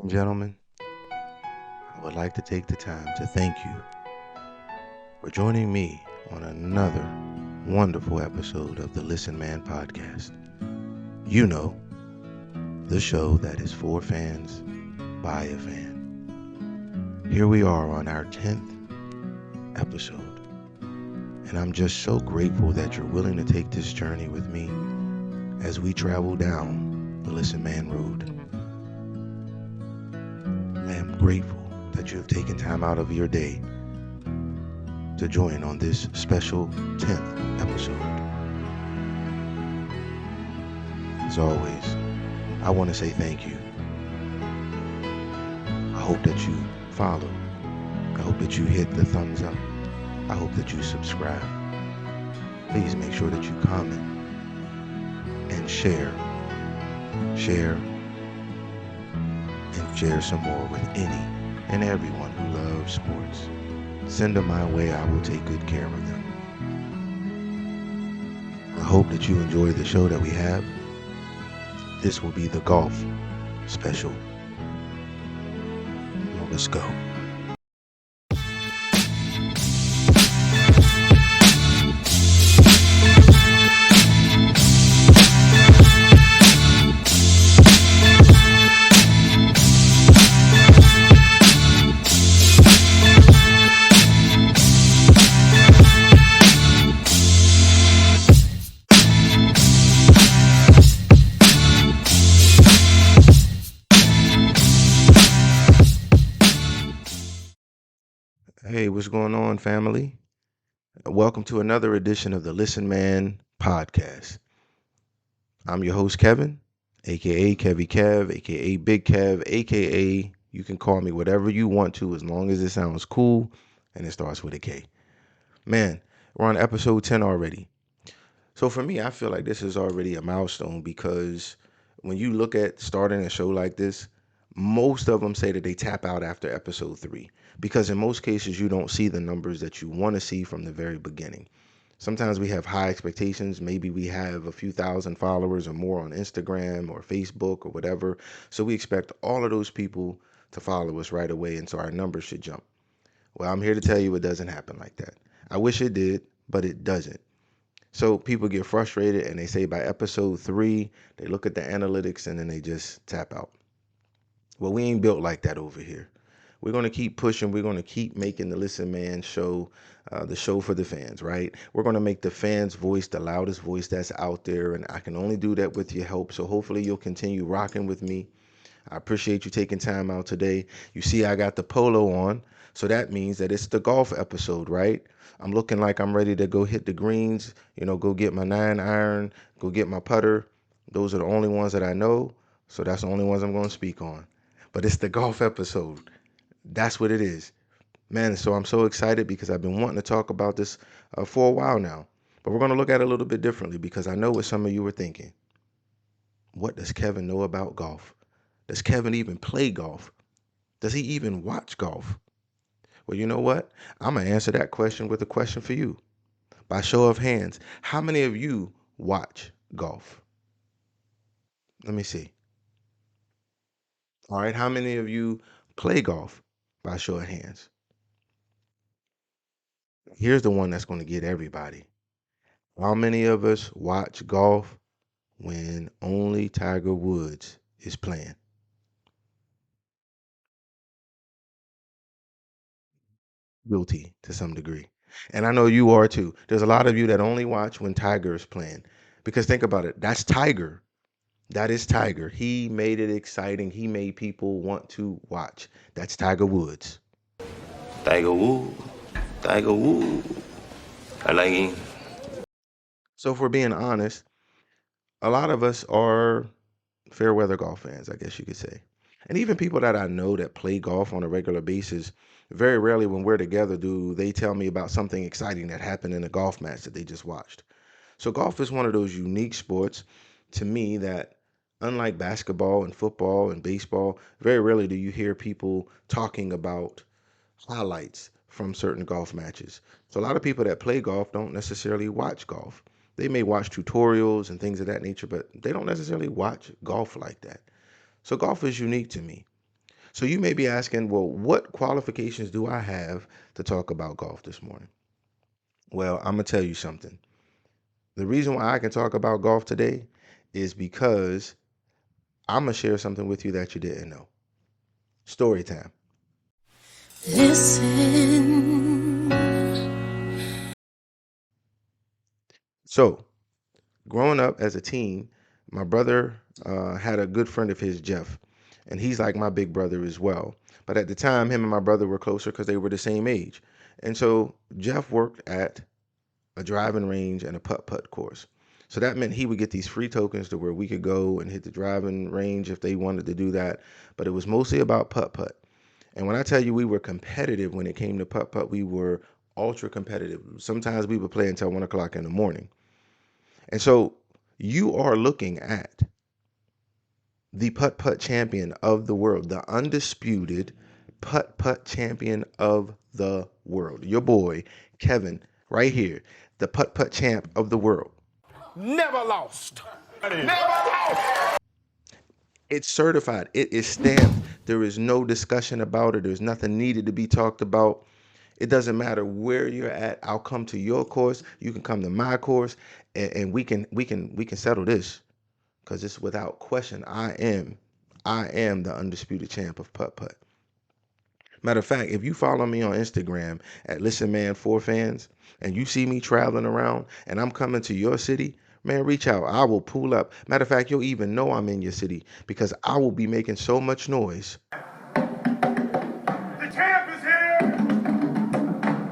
and gentlemen, I would like to take the time to thank you for joining me on another wonderful episode of the Listen Man podcast. You know, the show that is for fans by a fan. Here we are on our 10th episode, and I'm just so grateful that you're willing to take this journey with me as we travel down the Listen Man road. I am grateful that you have taken time out of your day to join on this special 10th episode. As always, I want to say thank you. I hope that you follow. I hope that you hit the thumbs up. I hope that you subscribe. Please make sure that you comment and share. Share and share some more with any and everyone who loves sports. Send them my way. I will take good care of them. I hope that you enjoy the show that we have. This will be the golf special. Well, let's go. Hey, what's going on, family? Welcome to another edition of the Listen Man podcast. I'm your host, Kevin, aka Kevy Kev, aka Big Kev, aka you can call me whatever you want to as long as it sounds cool and it starts with a K. Man, we're on episode 10 already. So for me, I feel like this is already a milestone because when you look at starting a show like this, most of them say that they tap out after episode 3 because in most cases you don't see the numbers that you want to see from the very beginning. Sometimes we have high expectations. Maybe we have a few thousand followers or more on Instagram or Facebook or whatever. So we expect all of those people to follow us right away, and so our numbers should jump. Well, I'm here to tell you it doesn't happen like that. I wish it did, but it doesn't. So people get frustrated and they say by episode 3, they look at the analytics and then they just tap out. Well, we ain't built like that over here. We're going to keep pushing. We're going to keep making the Listen Man show, the show for the fans, right? We're going to make the fans' voice the loudest voice that's out there. And I can only do that with your help. So hopefully you'll continue rocking with me. I appreciate you taking time out today. You see, I got the polo on. So that means that it's the golf episode, right? I'm looking like I'm ready to go hit the greens, go get my 9-iron, go get my putter. Those are the only ones that I know. So that's the only ones I'm going to speak on. But it's the golf episode. That's what it is. Man, so I'm so excited because I've been wanting to talk about this for a while now. But we're going to look at it a little bit differently because I know what some of you were thinking. What does Kevin know about golf? Does Kevin even play golf? Does he even watch golf? Well, you know what? I'm going to answer that question with a question for you. By show of hands, how many of you watch golf? Let me see. All right, how many of you play golf? By show of hands. Here's the one that's going to get everybody. How many of us watch golf when only Tiger Woods is playing? Guilty to some degree. And I know you are too. There's a lot of you that only watch when Tiger is playing. Because think about it, that's Tiger. That is Tiger. He made it exciting. He made people want to watch. That's Tiger Woods. Tiger Woo, Tiger Woo. I like him. So if we're being honest, a lot of us are fair weather golf fans, I guess you could say. And even people that I know that play golf on a regular basis, very rarely when we're together do they tell me about something exciting that happened in a golf match that they just watched. So golf is one of those unique sports to me that unlike basketball and football and baseball, very rarely do you hear people talking about highlights from certain golf matches. So a lot of people that play golf don't necessarily watch golf. They may watch tutorials and things of that nature, but they don't necessarily watch golf like that. So golf is unique to me. So you may be asking, well, what qualifications do I have to talk about golf this morning? Well, I'm going to tell you something. The reason why I can talk about golf today is because I'm going to share something with you that you didn't know. Story time. Listen. So, growing up as a teen, my brother had a good friend of his, Jeff, and he's like my big brother as well. But at the time, him and my brother were closer because they were the same age. And so Jeff worked at a driving range and a putt-putt course. So that meant he would get these free tokens to where we could go and hit the driving range if they wanted to do that. But it was mostly about putt-putt. And when I tell you we were competitive when it came to putt-putt, we were ultra competitive. Sometimes we would play until 1 o'clock in the morning. And so you are looking at the putt-putt champion of the world, the undisputed putt-putt champion of the world. Your boy, Kevin, right here, the putt-putt champ of the world. Never lost. Never lost. It's certified. It is stamped. There is no discussion about it. There's nothing needed to be talked about. It doesn't matter where you're at. I'll come to your course. You can come to my course, and we can settle this because it's without question. I am the undisputed champ of putt putt. Matter of fact, if you follow me on Instagram at Listen Man 4 Fans and you see me traveling around and I'm coming to your city, man, reach out. I will pull up. Matter of fact, you'll even know I'm in your city because I will be making so much noise. The champ is here.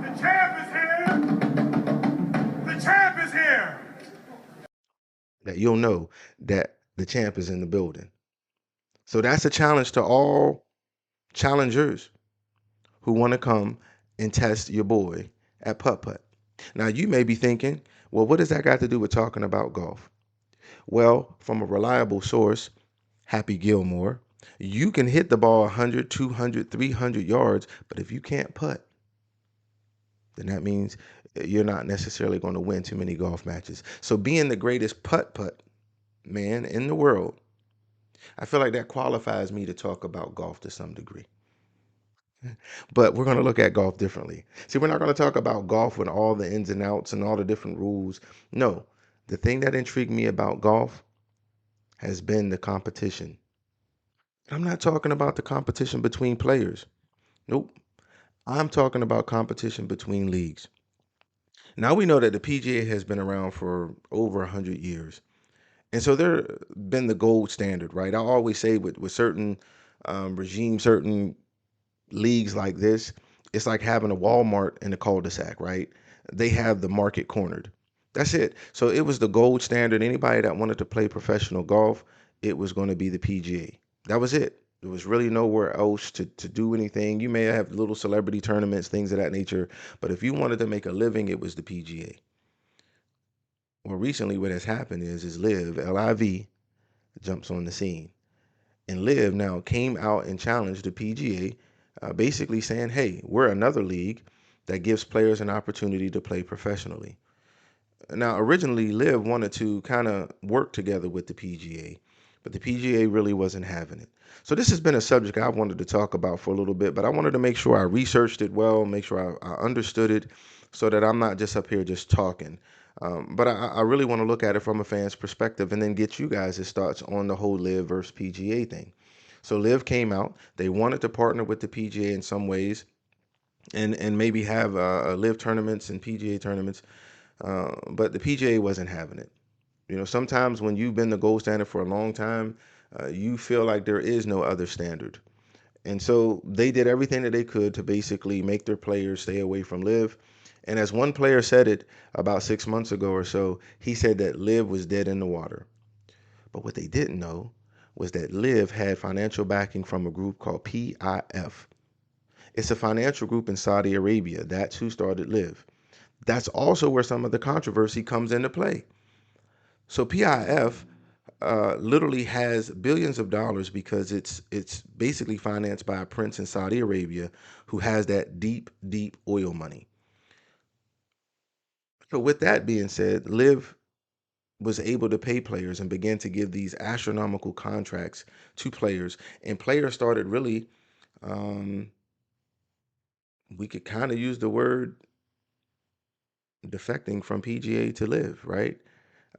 The champ is here. The champ is here. That you'll know that the champ is in the building. So that's a challenge to all challengers who want to come and test your boy at putt putt. Now you may be thinking, well, what does that got to do with talking about golf? Well, from a reliable source, Happy Gilmore, you can hit the ball 100, 200, 300 yards, but if you can't putt, then that means you're not necessarily going to win too many golf matches. So being the greatest putt putt man in the world, I feel like that qualifies me to talk about golf to some degree. But we're going to look at golf differently. See, we're not going to talk about golf with all the ins and outs and all the different rules. No, the thing that intrigued me about golf has been the competition. I'm not talking about the competition between players. Nope. I'm talking about competition between leagues. Now we know that the PGA has been around for over 100 years. And so they're been the gold standard, right? I always say with certain regimes, certain leagues like this, it's like having a Walmart in a cul-de-sac, right? They have the market cornered. That's it. So it was the gold standard. Anybody that wanted to play professional golf, it was going to be the PGA. That was it. There was really nowhere else to do anything. You may have little celebrity tournaments, things of that nature, but if you wanted to make a living, it was the PGA. Well, recently what has happened is Live, LIV, jumps on the scene. And Live now came out and challenged the PGA, basically saying, hey, we're another league that gives players an opportunity to play professionally. Now, originally, Liv wanted to kind of work together with the PGA, but the PGA really wasn't having it. So this has been a subject I wanted to talk about for a little bit, but I wanted to make sure I researched it well, make sure I understood it, so that I'm not just up here just talking. But I really want to look at it from a fan's perspective and then get you guys' thoughts on the whole Live versus PGA thing. So Liv came out. They wanted to partner with the PGA in some ways, and maybe have Live tournaments and PGA tournaments, but the PGA wasn't having it. You know, sometimes when you've been the gold standard for a long time, you feel like there is no other standard. And so they did everything that they could to basically make their players stay away from Live. And as one player said it about 6 months ago or so, he said that Live was dead in the water. But what they didn't know was that Live had financial backing from a group called PIF. It's a financial group in Saudi Arabia. That's who started Live. That's also where some of the controversy comes into play. So PIF literally has billions of dollars because it's basically financed by a prince in Saudi Arabia who has that deep, deep oil money. So with that being said, Liv was able to pay players and began to give these astronomical contracts to players, and players started really. um, we could kind of use the word defecting from PGA to live, right?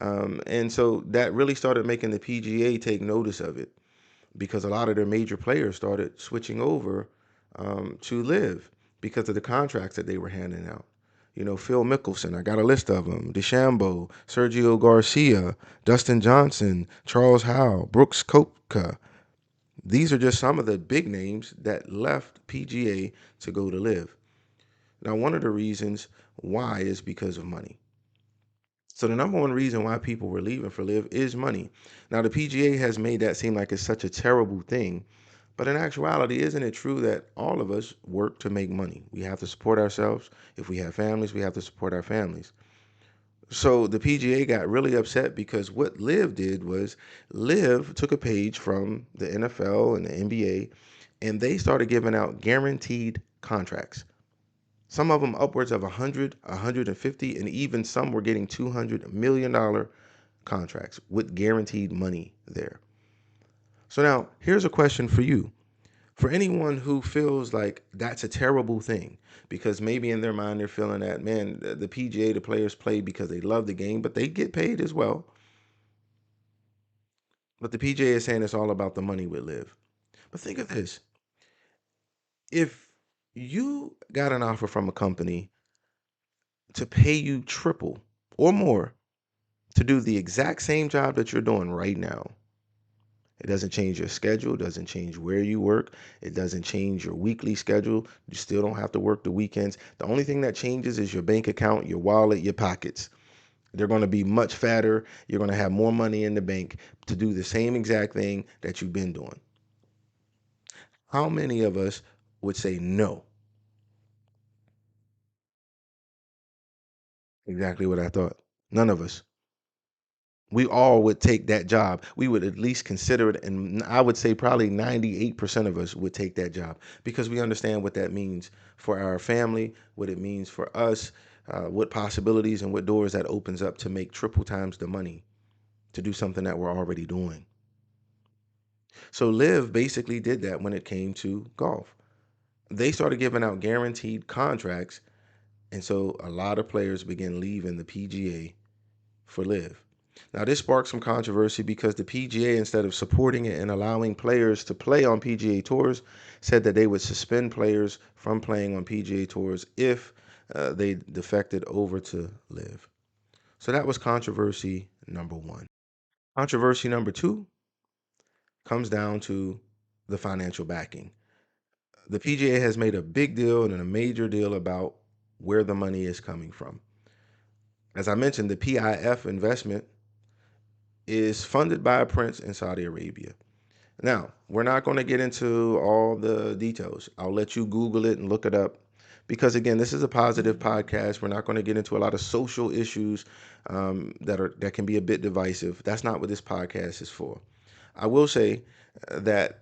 And so that really started making the PGA take notice of it because a lot of their major players started switching over to live because of the contracts that they were handing out. You know, Phil Mickelson, I got a list of them. DeChambeau, Sergio Garcia, Dustin Johnson, Charles Howell, Brooks Koepka. These are just some of the big names that left PGA to go to live. Now, one of the reasons why is because of money. So the number one reason why people were leaving for live is money. Now the PGA has made that seem like it's such a terrible thing, but in actuality, isn't it true that all of us work to make money? We have to support ourselves. If we have families, we have to support our families. So the PGA got really upset because what Live did was Live took a page from the NFL and the NBA and they started giving out guaranteed contracts. Some of them upwards of 100, 150, and even some were getting $200 million contracts with guaranteed money there. So now here's a question for you. For anyone who feels like that's a terrible thing, because maybe in their mind they're feeling that, man, the PGA, the players play because they love the game, but they get paid as well. But the PGA is saying it's all about the money with live. But think of this. If you got an offer from a company to pay you triple or more to do the exact same job that you're doing right now. It doesn't change your schedule, it doesn't change where you work, it doesn't change your weekly schedule. You still don't have to work the weekends. The only thing that changes is your bank account, your wallet, your pockets. They're going to be much fatter. You're going to have more money in the bank to do the same exact thing that you've been doing. How many of us would say no? Exactly what I thought. None of us. We all would take that job. We would at least consider it. And I would say probably 98% of us would take that job because we understand what that means for our family, what it means for us, what possibilities and what doors that opens up to make triple times the money to do something that we're already doing. So Liv basically did that when it came to golf. They started giving out guaranteed contracts. And so a lot of players began leaving the PGA for live. Now, this sparked some controversy because the PGA, instead of supporting it and allowing players to play on PGA tours, said that they would suspend players from playing on PGA tours if they defected over to live. So that was controversy number one. Controversy number two comes down to the financial backing. The PGA has made a big deal and a major deal about where the money is coming from. As I mentioned, the PIF investment is funded by a prince in Saudi Arabia. Now, we're not going to get into all the details. I'll let you Google it and look it up because, again, this is a positive podcast. We're not going to get into a lot of social issues that can be a bit divisive. That's not what this podcast is for. I will say that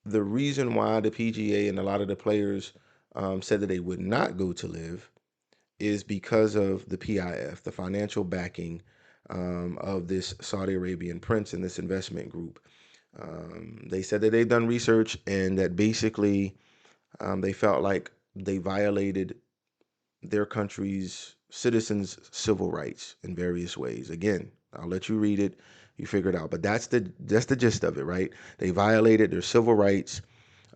the reason why the PGA and a lot of the players said that they would not go to live is because of the PIF, the financial backing of this Saudi Arabian prince and this investment group. They said that they've done research and that basically they felt like they violated their country's citizens' civil rights in various ways. Again, I'll let you read it, you figure it out. But that's the gist of it, right? They violated their civil rights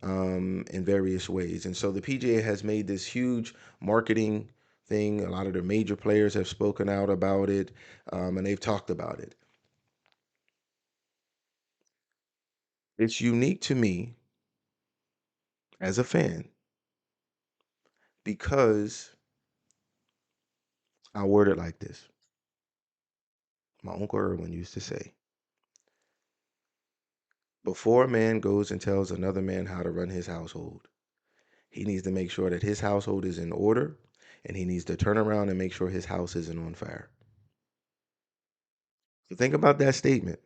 in various ways. And so the PGA has made this huge marketing thing. A lot of their major players have spoken out about it, and they've talked about it. It's unique to me as a fan because I word it like this. My Uncle Irwin used to say, before a man goes and tells another man how to run his household, he needs to make sure that his household is in order and he needs to turn around and make sure his house isn't on fire. So think about that statement.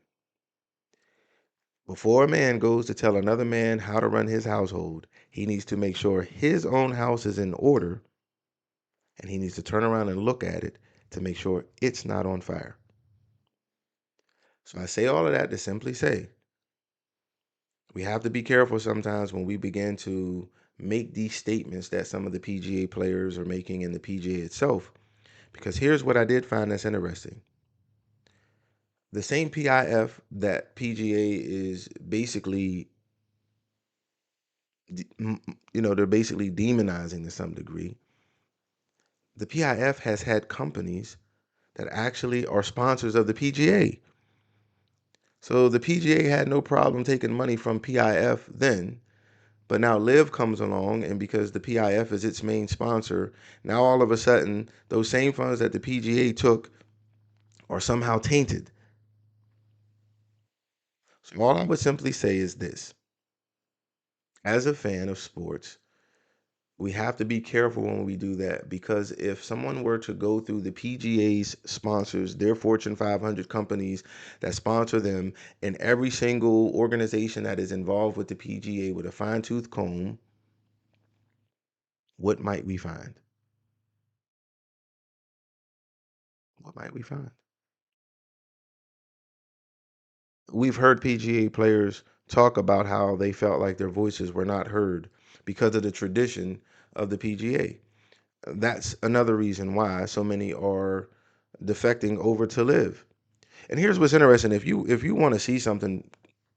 Before a man goes to tell another man how to run his household, he needs to make sure his own house is in order and he needs to turn around and look at it to make sure it's not on fire. So I say all of that to simply say We have to be careful sometimes when we begin to make these statements that some of the PGA players are making in the PGA itself. Because here's what I did find that's interesting. The same PIF that PGA is basically, they're basically demonizing to some degree. The PIF has had companies that actually are sponsors of the PGA. So the PGA had no problem taking money from PIF then, but now Live comes along, and because the PIF is its main sponsor, now all of a sudden those same funds that the PGA took are somehow tainted. So all I would simply say is this: as a fan of sports, we have to be careful when we do that, because if someone were to go through the PGA's sponsors, their Fortune 500 companies that sponsor them, and every single organization that is involved with the PGA with a fine tooth comb, what might we find? What might we find? We've heard PGA players talk about how they felt like their voices were not heard because of the tradition of the PGA. That's another reason why so many are defecting over to Live. And here's what's interesting: if you want to see something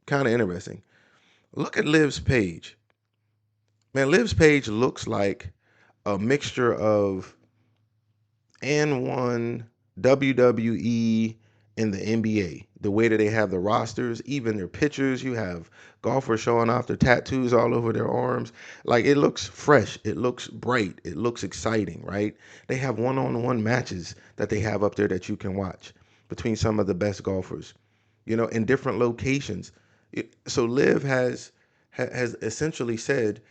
kind of interesting, look at Liv's page. Man, Liv's page looks like a mixture of N1, WWE, and the NBA. The way that they have the rosters, even their pictures, you have golfers showing off their tattoos all over their arms. Like, it looks fresh, it looks bright, it looks exciting, right? They have one-on-one matches that they have up there that you can watch between some of the best golfers, in different locations. So Liv has essentially said,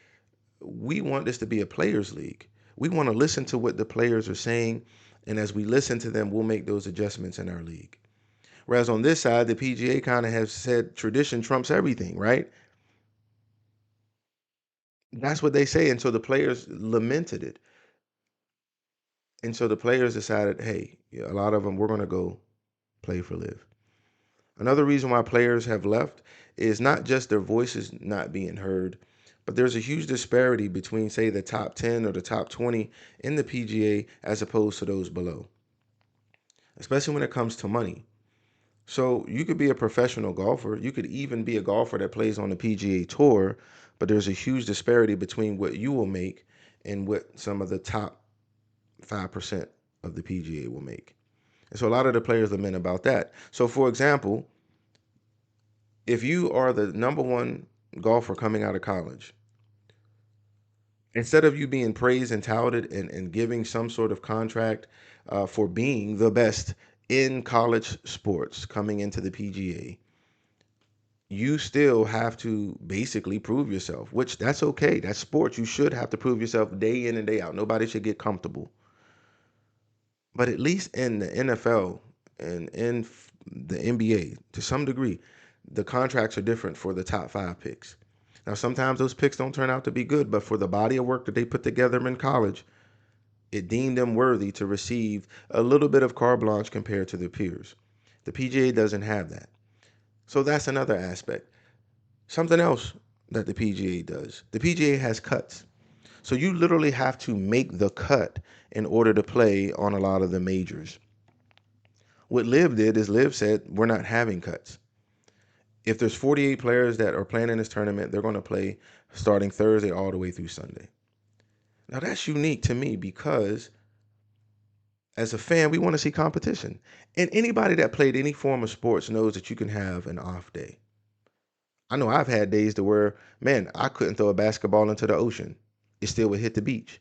we want this to be a players league. We want to listen to what the players are saying, and as we listen to them, we'll make those adjustments in our league. Whereas on this side, the PGA kind of has said tradition trumps everything, right? That's what they say, and so the players lamented it, and so the players decided, hey, yeah, a lot of them, we're going to go play for Live. Another reason why players have left is not just their voices not being heard, but there's a huge disparity between, say, the top 10 or the top 20 in the PGA as opposed to those below, especially when it comes to money. So you could be a professional golfer, you could even be a golfer that plays on the PGA Tour, but there's a huge disparity between what you will make and what some of the top 5% of the PGA will make. And so a lot of the players lament about that. So, for example, if you are the number one golfer coming out of college, instead of you being praised and touted and giving some sort of contract for being the best in college sports coming into the PGA, you still have to basically prove yourself, which that's okay. That's sports. You should have to prove yourself day in and day out. Nobody should get comfortable. But at least in the NFL and in the NBA, to some degree, the contracts are different for the top five picks. Now, sometimes those picks don't turn out to be good, but for the body of work that they put together in college, it deemed them worthy to receive a little bit of carte blanche compared to their peers. The PGA doesn't have that. So that's another aspect. Something else that the PGA does: the PGA has cuts. So you literally have to make the cut in order to play on a lot of the majors. What Liv did is Liv said, we're not having cuts. If there's 48 players that are playing in this tournament, they're going to play starting Thursday all the way through Sunday. Now that's unique to me because as a fan, we want to see competition. And anybody that played any form of sports knows that you can have an off day. I know I've had days to where, man, I couldn't throw a basketball into the ocean. It still would hit the beach.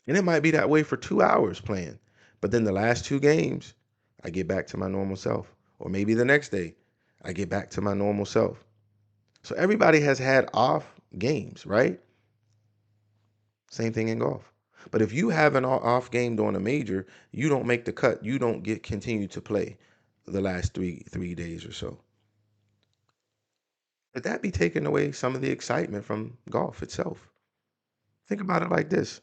And it might be that way for 2 hours playing. But then the last two games, I get back to my normal self. Or maybe the next day, I get back to my normal self. So everybody has had off games, right? Same thing in golf. But if you have an off game during a major, you don't make the cut. You don't get continue to play the last three days or so. Would that be taking away some of the excitement from golf itself? Think about it like this.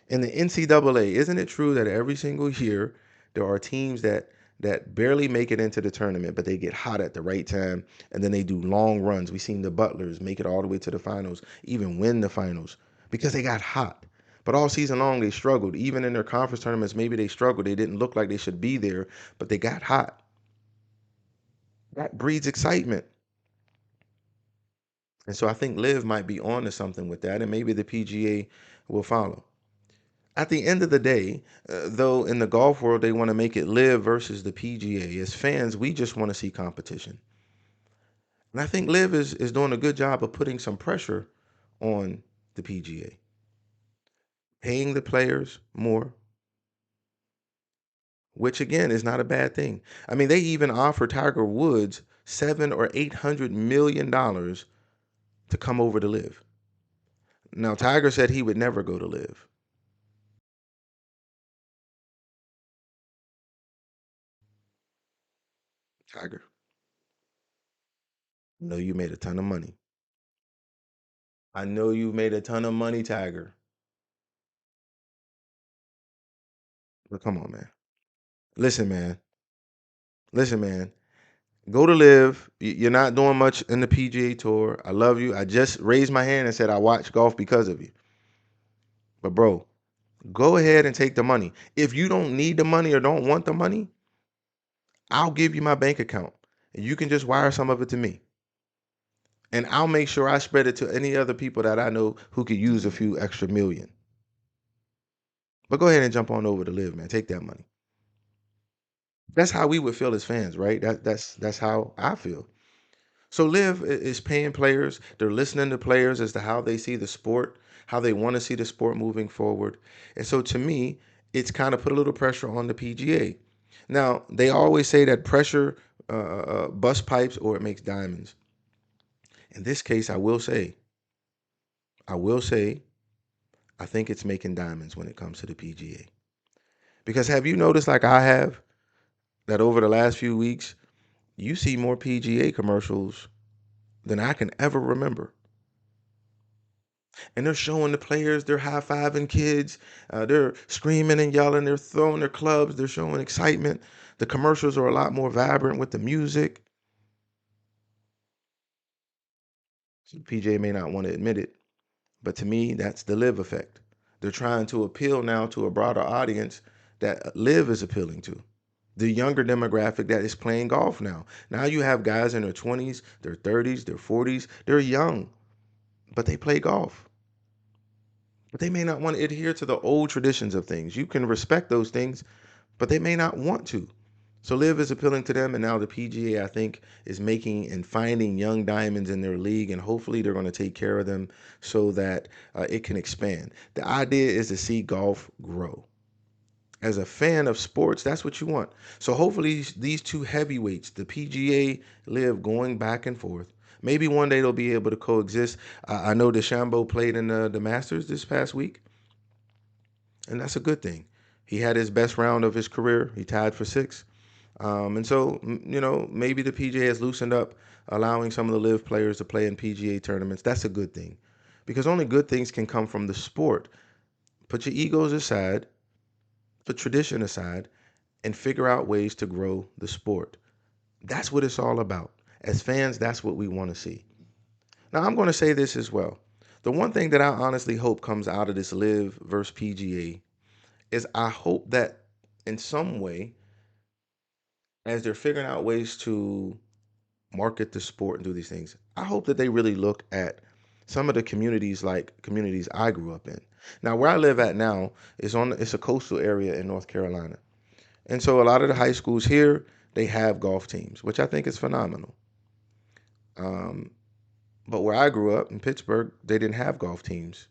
In the NCAA, isn't it true that every single year there are teams that that barely make it into the tournament, but they get hot at the right time, and then they do long runs. We seen the Butlers make it all the way to the finals, even win the finals because they got hot. But all season long they struggled. Even in their conference tournaments, maybe they struggled. They didn't look like they should be there, but they got hot. That breeds excitement. And so I think Liv might be on to something with that, and maybe the PGA will follow. At the end of the day, though, in the golf world, they want to make it Live versus the PGA. As fans, we just want to see competition. And I think Liv is doing a good job of putting some pressure on the PGA, paying the players more, which again is not a bad thing. I mean, they even offer Tiger Woods 7 or 800 million dollars to come over to Live. Now, Tiger said he would never go to Live. Tiger, I know you made a ton of money. I know you made a ton of money, Tiger. But come on, man. Listen, man. Listen, man. Go to Live. You're not doing much in the PGA Tour. I love you. I just raised my hand and said I watch golf because of you. But bro, go ahead and take the money. If you don't need the money or don't want the money, I'll give you my bank account, and you can just wire some of it to me. And I'll make sure I spread it to any other people that I know who could use a few extra million. But go ahead and jump on over to Live, man. Take that money. That's how we would feel as fans, right? That's how I feel. So Live is paying players. They're listening to players as to how they see the sport, how they want to see the sport moving forward. And so to me, it's kind of put a little pressure on the PGA. Now, they always say that pressure bust pipes or it makes diamonds. In this case, I will say, I think it's making diamonds when it comes to the PGA. Because have you noticed, like I have, that over the last few weeks, you see more PGA commercials than I can ever remember. And they're showing the players, they're high fiving kids, they're screaming and yelling, they're throwing their clubs, they're showing excitement. The commercials are a lot more vibrant with the music. So the PJ may not want to admit it, but to me, that's the Live effect. They're trying to appeal now to a broader audience that Live is appealing to. The younger demographic that is playing golf now. Now you have guys in their 20s, their 30s, their 40s. They're young, but they play golf. But they may not want to adhere to the old traditions of things. You can respect those things, but they may not want to. So Live is appealing to them, and now the PGA, I think, is making and finding young diamonds in their league, and hopefully they're going to take care of them so that it can expand. The idea is to see golf grow. As a fan of sports, that's what you want. So hopefully these two heavyweights, the PGA, Live going back and forth. Maybe one day they'll be able to coexist. I know DeChambeau played in the Masters this past week, and that's a good thing. He had his best round of his career. He tied for six. And so, maybe the PGA has loosened up, allowing some of the Live players to play in PGA tournaments. That's a good thing because only good things can come from the sport. Put your egos aside, put tradition aside, and figure out ways to grow the sport. That's what it's all about. As fans, that's what we want to see. Now, I'm going to say this as well. The one thing that I honestly hope comes out of this Live versus PGA is I hope that in some way, as they're figuring out ways to market the sport and do these things, I hope that they really look at some of the communities like communities I grew up in. Now, where I live at now is it's a coastal area in North Carolina. And so a lot of the high schools here, they have golf teams, which I think is phenomenal. Um, but where I grew up in Pittsburgh, they didn't have golf teams.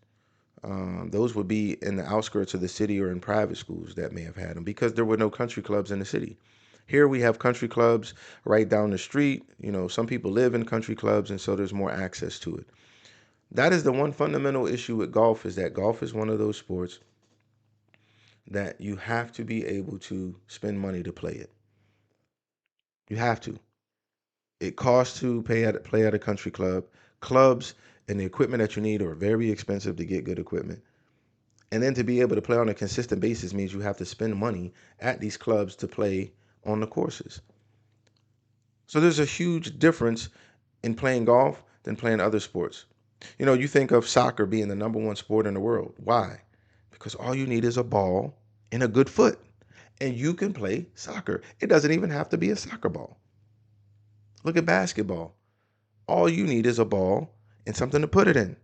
Those would be in the outskirts of the city or in private schools that may have had them because there were no country clubs in the city. Here we have country clubs right down the street. Some people live in country clubs, and so there's more access to it. That is the one fundamental issue with golf is that golf is one of those sports that you have to be able to spend money to play it. You have to. It costs to play at a country club. Clubs and the equipment that you need are very expensive to get good equipment. And then to be able to play on a consistent basis means you have to spend money at these clubs to play on the courses. So there's a huge difference in playing golf than playing other sports. You know, you think of soccer being the number one sport in the world. Why? Because all you need is a ball and a good foot, and you can play soccer. It doesn't even have to be a soccer ball. Look at basketball. All you need is a ball and something to put it in.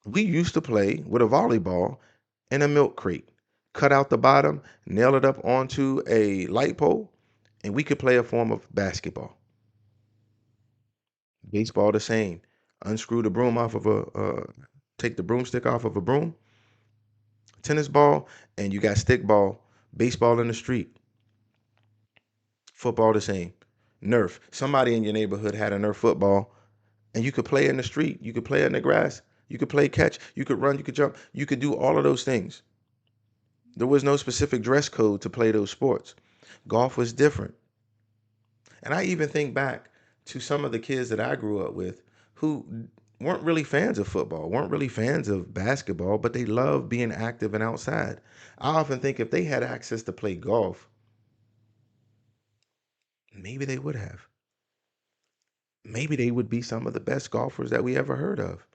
We used to play with a volleyball and a milk crate. Cut out the bottom, nail it up onto a light pole, and we could play a form of basketball. Baseball the same. Unscrew the broom off of take the broomstick off of a broom. Tennis ball, and you got stick ball. Baseball in the street. Football the same. Nerf. Somebody in your neighborhood had a Nerf football, and you could play in the street. You could play in the grass. You could play catch. You could run. You could jump. You could do all of those things. There was no specific dress code to play those sports. Golf was different. And I even think back to some of the kids that I grew up with who weren't really fans of football, weren't really fans of basketball, but they loved being active and outside. I often think if they had access to play golf, maybe they would have. Maybe they would be some of the best golfers that we ever heard of.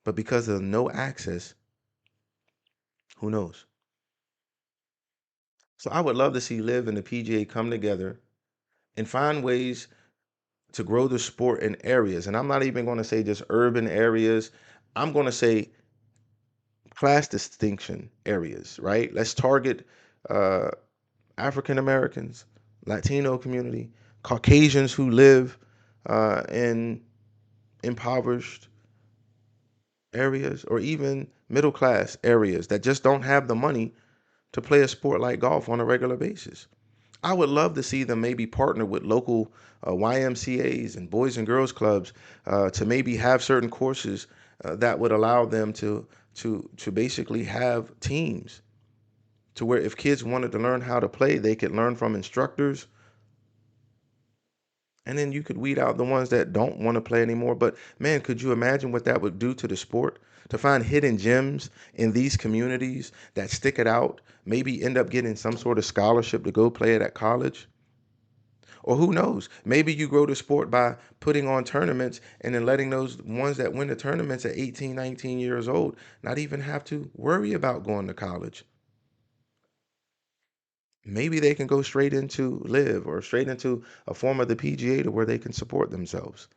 But because of no access, who knows? So I would love to see Live and the PGA come together and find ways to grow the sport in areas. And I'm not even going to say just urban areas. I'm going to say class distinction areas, right? Let's target uh, African Americans, Latino community, Caucasians who live in impoverished areas, or even middle class areas that just don't have the money to play a sport like golf on a regular basis. I would love to see them maybe partner with local YMCA's and Boys and Girls Clubs to maybe have certain courses that would allow them to basically have teams to where if kids wanted to learn how to play, they could learn from instructors, and then you could weed out the ones that don't want to play anymore. But man, could you imagine what that would do to the sport? To find hidden gems in these communities that stick it out, maybe end up getting some sort of scholarship to go play it at college. Or who knows? Maybe you grow the sport by putting on tournaments and then letting those ones that win the tournaments at 18, 19 years old not even have to worry about going to college. Maybe they can go straight into Live or straight into a form of the PGA to where they can support themselves.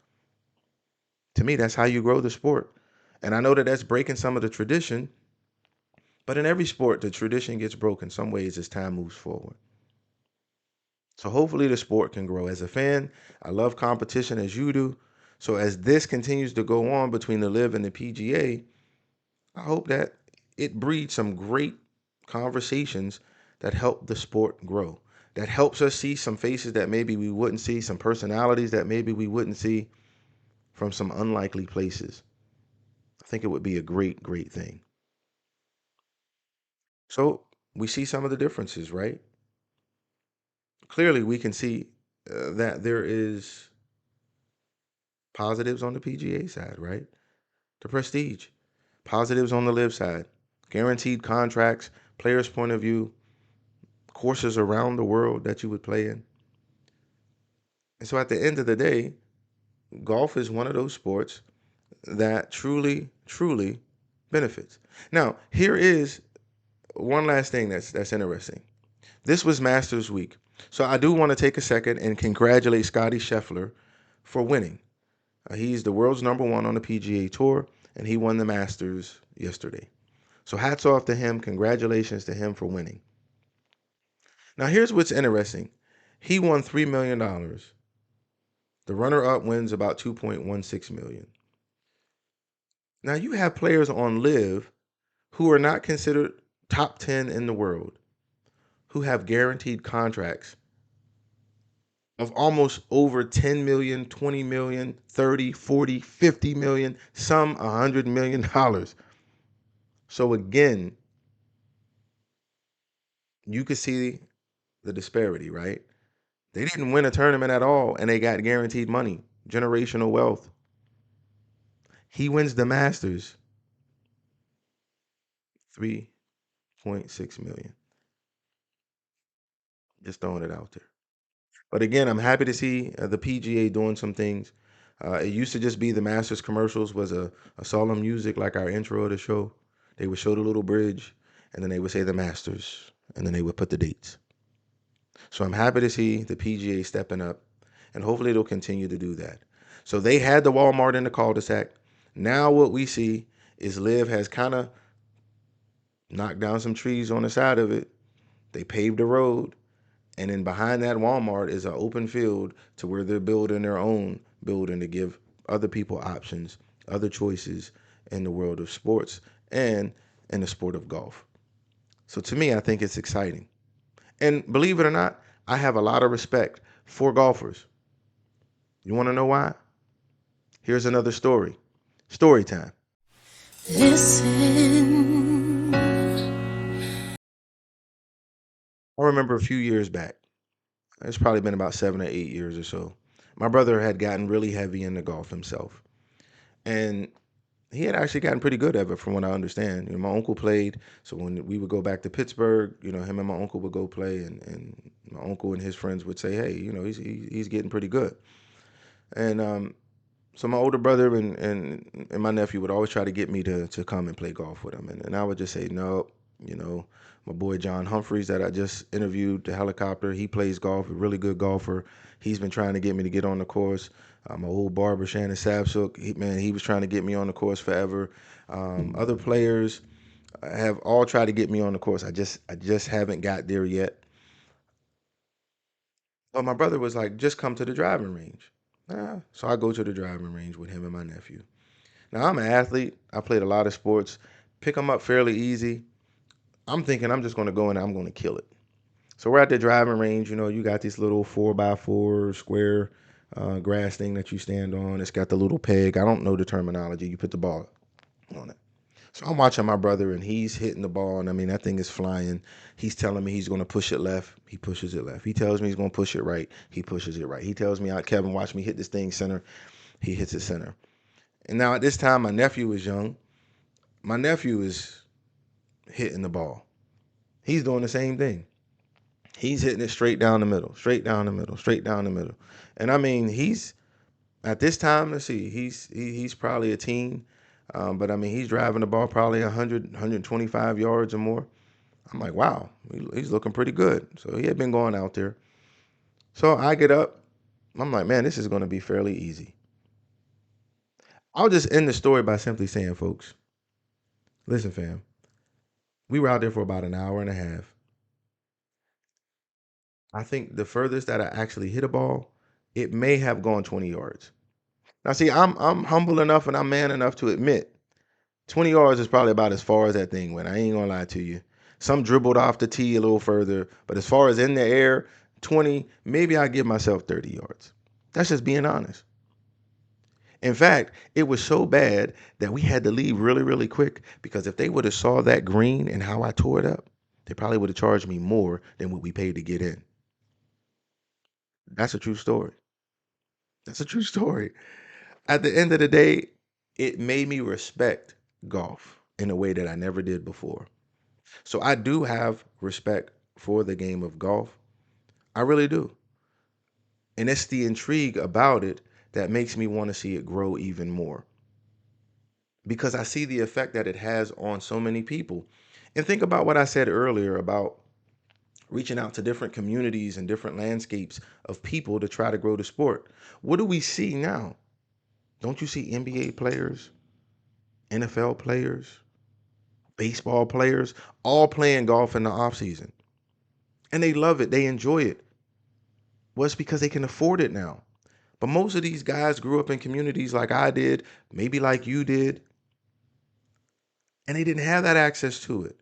To me, that's how you grow the sport. And I know that that's breaking some of the tradition, but in every sport, the tradition gets broken some ways as time moves forward. So hopefully the sport can grow. As a fan, I love competition as you do. So as this continues to go on between the Live and the PGA, I hope that it breeds some great conversations that help the sport grow. That helps us see some faces that maybe we wouldn't see, some personalities that maybe we wouldn't see from some unlikely places. I think it would be a great, great thing. So we see some of the differences, right? Clearly, we can see that there is positives on the PGA side, right? The prestige, positives on the Live side, guaranteed contracts, players' point of view, courses around the world that you would play in. And so at the end of the day, golf is one of those sports that truly, truly benefits. Now, here is one last thing that's interesting. This was Masters Week. So I do want to take a second and congratulate Scotty Scheffler for winning. He's the world's number one on the PGA Tour, and he won the Masters yesterday. So hats off to him. Congratulations to him for winning. Now here's what's interesting. He won $3 million. The runner-up wins about 2.16 million. Now you have players on Live who are not considered top 10 in the world who have guaranteed contracts of almost over 10 million, 20 million, 30, 40, 50 million, some $100 million. So again, you can see the disparity, right? They didn't win a tournament at all and they got guaranteed money, generational wealth. He wins the Masters, 3.6 million. Just throwing it out there. But again, I'm happy to see the PGA doing some things. It used to just be the Masters commercials was a solemn music like our intro of the show. They would show the little bridge, and then they would say the Masters, and then they would put the dates. So I'm happy to see the PGA stepping up, and hopefully they'll continue to do that. So they had the Walmart in the cul-de-sac. Now what we see is Liv has kind of knocked down some trees on the side of it. They paved the road, and then behind that Walmart is an open field to where they're building their own building to give other people options, other choices in the world of sports and in the sport of golf. So to me, I think it's exciting. And believe it or not, I have a lot of respect for golfers. You want to know why? Here's another story. Story time. Listen. I remember a few years back, it's probably been about 7 or 8 years or so. My brother had gotten really heavy into golf himself. And he had actually gotten pretty good at it from what I understand. My uncle played, so when we would go back to Pittsburgh, him and my uncle would go play, and my uncle and his friends would say, hey, he's getting pretty good. And so my older brother and my nephew would always try to get me to come and play golf with him. And I would just say, no, you know, my boy John Humphreys that I just interviewed, the helicopter, he plays golf, a really good golfer. He's been trying to get me to get on the course. My old barber, Shannon Sapsuk, he was trying to get me on the course forever. Other players have all tried to get me on the course. I just haven't got there yet. But my brother was like, just come to the driving range. So I go to the driving range with him and my nephew. Now I'm an athlete. I played a lot of sports. Pick them up fairly easy. I'm thinking I'm just going to go in and I'm going to kill it. So we're at the driving range. You got this little 4x4 square grass thing that you stand on. It's got the little peg. I don't know the terminology. You put the ball on it. So I'm watching my brother and he's hitting the ball. And I mean, that thing is flying. He's telling me he's going to push it left. He pushes it left. He tells me he's going to push it right. He pushes it right. He tells me, Kevin, watch me hit this thing center. He hits it center. And now at this time, my nephew is young. My nephew is hitting the ball. He's doing the same thing. He's hitting it straight down the middle, straight down the middle, straight down the middle. And I mean, he's at this time, let's see, he's probably a teen. But I mean, he's driving the ball probably 100, 125 yards or more. I'm like, wow, he's looking pretty good. So he had been going out there. So I get up. I'm like, man, this is going to be fairly easy. I'll just end the story by simply saying, folks, listen, fam, we were out there for about an hour and a half. I think the furthest that I actually hit a ball, it may have gone 20 yards. Now, see, I'm humble enough and I'm man enough to admit 20 yards is probably about as far as that thing went. I ain't gonna lie to you. Some dribbled off the tee a little further, but as far as in the air, 20, maybe I give myself 30 yards. That's just being honest. In fact, it was so bad that we had to leave really, really quick because if they would have saw that green and how I tore it up, they probably would have charged me more than what we paid to get in. That's a true story. That's a true story. At the end of the day, it made me respect golf in a way that I never did before. So I do have respect for the game of golf. I really do. And it's the intrigue about it that makes me want to see it grow even more because I see the effect that it has on so many people. And think about what I said earlier about reaching out to different communities and different landscapes of people to try to grow the sport. What do we see now? Don't you see NBA players, NFL players, baseball players, all playing golf in the off season? And they love it. They enjoy it. Well, it's because they can afford it now. But most of these guys grew up in communities like I did, maybe like you did, and they didn't have that access to it.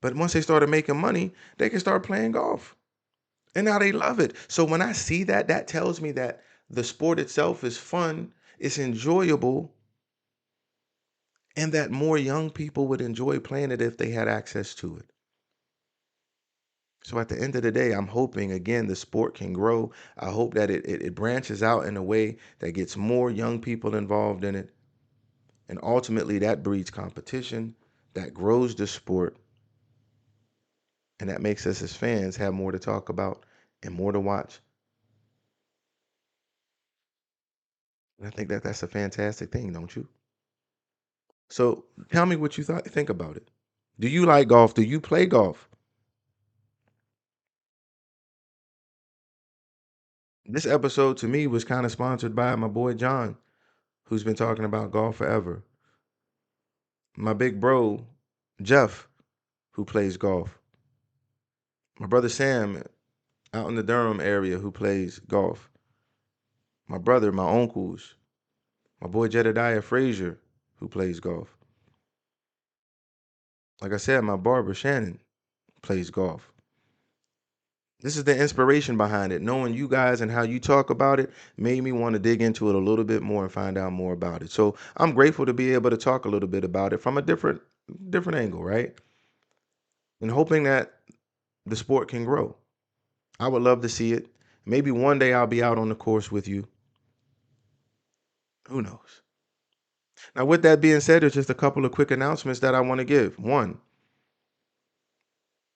But once they started making money, they can start playing golf. And now they love it. So when I see that, that tells me that the sport itself is fun, it's enjoyable, and that more young people would enjoy playing it if they had access to it. So at the end of the day, I'm hoping again the sport can grow. I hope that it branches out in a way that gets more young people involved in it. And ultimately that breeds competition, that grows the sport, And that makes us as fans have more to talk about and more to watch. And I think that that's a fantastic thing, don't you? So tell me what you think about it. Do you like golf? Do you play golf? This episode to me was kind of sponsored by my boy John, who's been talking about golf forever. My big bro, Jeff, who plays golf. My brother Sam out in the Durham area who plays golf. My brother, my uncles, my boy Jedediah Frazier, who plays golf. Like I said, my barber Shannon plays golf. This is the inspiration behind it. Knowing you guys and how you talk about it made me want to dig into it a little bit more and find out more about it. So I'm grateful to be able to talk a little bit about it from a different angle, right? And hoping that the sport can grow. I would love to see it. Maybe one day I'll be out on the course with you. Who knows? Now, with that being said, there's just a couple of quick announcements that I want to give. One,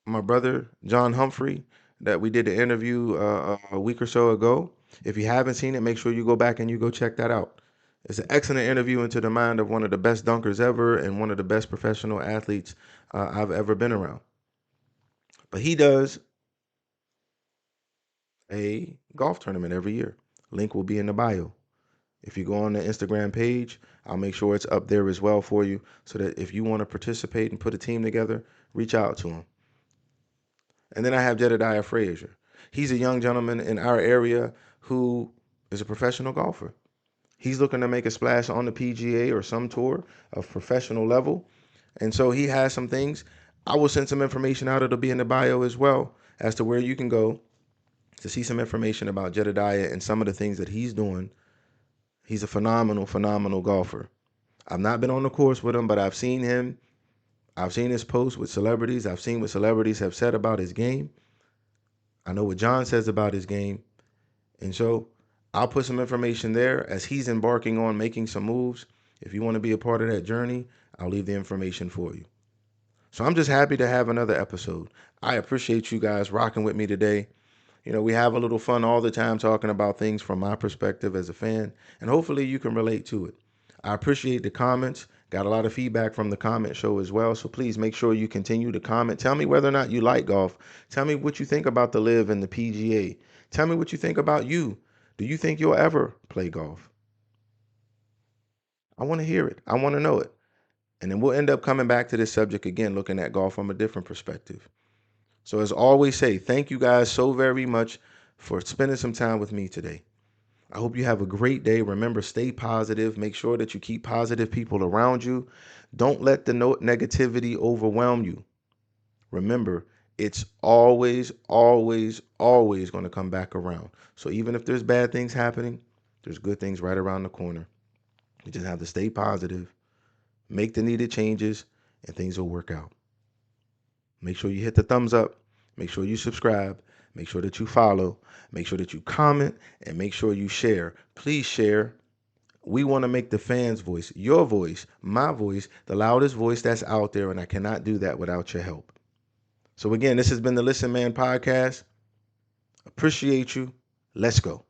my brother John Humphrey, that we did the interview a week or so ago. If you haven't seen it, make sure you go back and you go check that out. It's an excellent interview into the mind of one of the best dunkers ever and one of the best professional athletes I've ever been around. But he does a golf tournament every year. Link will be in the bio. If you go on the Instagram page, I'll make sure it's up there as well for you so that if you want to participate and put a team together, reach out to him. And then I have Jedediah Frazier. He's a young gentleman in our area who is a professional golfer. He's looking to make a splash on the PGA or some tour of professional level. And so he has some things. I will send some information out. It'll be in the bio as well as to where you can go to see some information about Jedediah and some of the things that he's doing. He's a phenomenal, phenomenal golfer. I've not been on the course with him, but I've seen him. I've seen his posts with celebrities. I've seen what celebrities have said about his game. I know what John says about his game. And so I'll put some information there as he's embarking on making some moves. If you want to be a part of that journey, I'll leave the information for you. So I'm just happy to have another episode. I appreciate you guys rocking with me today. We have a little fun all the time talking about things from my perspective as a fan, and hopefully you can relate to it. I appreciate the comments. Got a lot of feedback from the comment show as well, so please make sure you continue to comment. Tell me whether or not you like golf. Tell me what you think about the LIV and the PGA. Tell me what you think about you. Do you think you'll ever play golf? I want to hear it. I want to know it. And then we'll end up coming back to this subject again, looking at golf from a different perspective. So as always say, thank you guys so very much for spending some time with me today. I hope you have a great day. Remember, stay positive. Make sure that you keep positive people around you. Don't let the negativity overwhelm you. Remember, it's always, always, always going to come back around. So even if there's bad things happening, there's good things right around the corner. You just have to stay positive, make the needed changes, and things will work out. Make sure you hit the thumbs up. Make sure you subscribe. Make sure that you follow. Make sure that you comment and make sure you share. Please share. We want to make the fans' voice, your voice, my voice, the loudest voice that's out there, and I cannot do that without your help. So again, this has been the Listen Man Podcast. Appreciate you. Let's go.